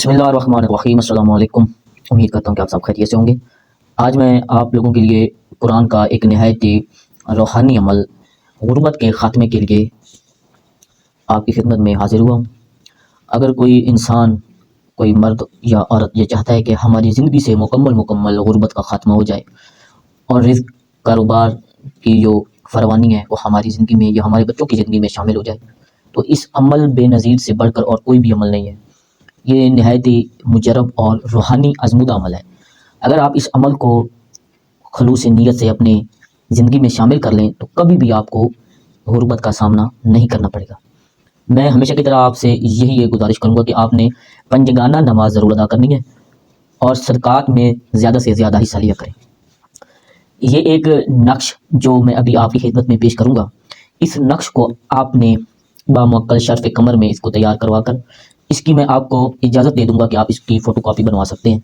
बिस्मिल्लाहिर्रहमानिर्रहीम। अस्सलाम वालेकुम। उम्मीद करता हूँ कि आप सब खैरियत से होंगे। आज मैं आप लोगों के लिए कुरान का एक नहायत ही रूहानी अमल गुर्बत के ख़ात्मे के लिए आपकी खिदमत में हाजिर हुआ हूँ। अगर कोई इंसान, कोई मर्द या औरत ये चाहता है कि हमारी ज़िंदगी से मुकम्मल गुर्बत का ख़ात्मा हो जाए और रिज़्क़ कारोबार की जो फरवानी है वो हमारी ज़िंदगी में या हमारे बच्चों की ज़िंदगी में शामिल हो जाए, तो इस अमल बेनज़ीर से बढ़कर और कोई भी अमल नहीं है। ये नहायत ही मुजरब और रूहानी आज़मूदा अमल है। अगर आप इस अमल को खलूस नीयत से अपनी ज़िंदगी में शामिल कर लें तो कभी भी आपको गुर्बत का सामना नहीं करना पड़ेगा। मैं हमेशा की तरह आपसे यही गुजारिश करूँगा कि आपने पंजगाना नमाज ज़रूर अदा करनी है और सदक़ात में ज़्यादा से ज़्यादा हिस्सा लिया करें। ये एक नक्श जो मैं अभी आपकी खिदमत में पेश करूँगा, इस नक्श को आपने बामुअक्कल शर्फ़ कमर में इसको तैयार करवा कर इसकी मैं आपको इजाज़त दे दूँगा कि आप इसकी फ़ोटोकॉपी बनवा सकते हैं।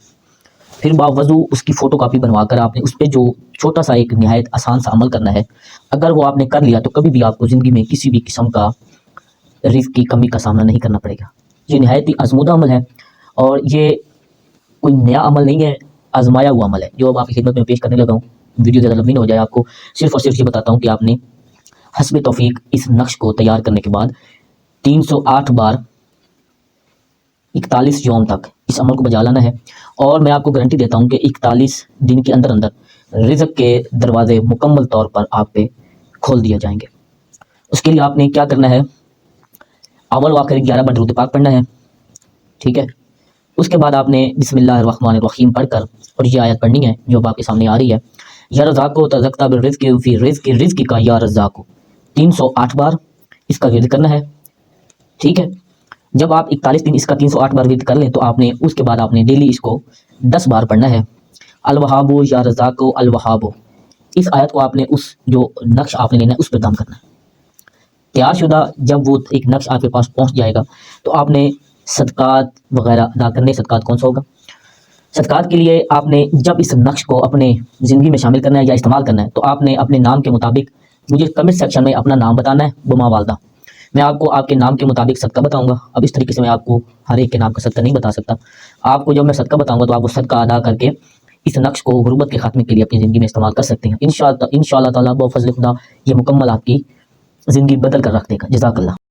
फिर बावज़ू उसकी फ़ोटोकॉपी बनवा कर आपने उस पे जो छोटा सा एक निहायत आसान सा अमल करना है, अगर वो आपने कर लिया तो कभी भी आपको ज़िंदगी में किसी भी किस्म का रिज़्क़ की कमी का सामना नहीं करना पड़ेगा। ये निहायत ही आज़मूदा अमल है और ये कोई नया अमल नहीं है, आज़माया हुआ अमल है जो अब आपकी खिदमत में पेश करने लगा हूँ। वीडियो ज़्यादा लंबी ना हो जाए, आपको सिर्फ़ और सिर्फ ये बताता हूँ कि आपने हस्बे तौफ़ीक इस नक्श को तैयार करने के बाद 308 बार 41 यौम तक इस अमल को बजा लाना है और मैं आपको गारंटी देता हूँ कि 41 दिन के अंदर अंदर रिज़्क़ के दरवाज़े मुकम्मल तौर पर आप पे खोल दिए जाएंगे। उसके लिए आपने क्या करना है, अव्वल व आखिर 11 बार दुरूद पाक पढ़ना है, ठीक है। उसके बाद आपने बिस्मिल्लाहिर्रहमानिर्रहीम पढ़कर और ये आयत पढ़नी है जो आपके सामने आ रही है, या रज़ाक़ो तज़क्ता बिर्रिज़्क़ि फ़ी रिज़्क़िका या रज़्ज़ाक़ो। 308 बार इसका विर्द करना है, ठीक है। जब आप 41 दिन इसका 308 बार विर्द कर लें तो आपने उसके बाद आपने डेली इसको 10 बार पढ़ना है, अल वहाबो या रज़ाक़ो अल वहाबो। इस आयत को आपने उस जो नक्श आपने लेना है उस पर दम करना है। तैयारशुदा जब वो एक नक्श आपके पास पहुंच जाएगा तो आपने सदक़ात वगैरह अदा करने। सदक़ात कौन सा होगा? सदक़ात के लिए आपने जब इस नक्श को अपने ज़िंदगी में शामिल करना है या इस्तेमाल करना है तो आपने अपने नाम के मुताबिक मुझे कमेंट सेक्शन में अपना नाम बताना है, बुमा वालदा। मैं आपको आपके नाम के मुताबिक सदका बताऊंगा। अब इस तरीके से मैं आपको हर एक के नाम का सदका नहीं बता सकता। आपको जब मैं सदका बताऊंगा तो आप वो सदका अदा करके इस नक्श को गुर्बत के खात्मे के लिए अपनी ज़िंदगी में इस्तेमाल कर सकते हैं। इंशाअल्लाह ताला ब फज़ल खुदा ये मुकम्मल आपकी ज़िंदगी बदल कर रख देगा। जज़ाकल्लाह।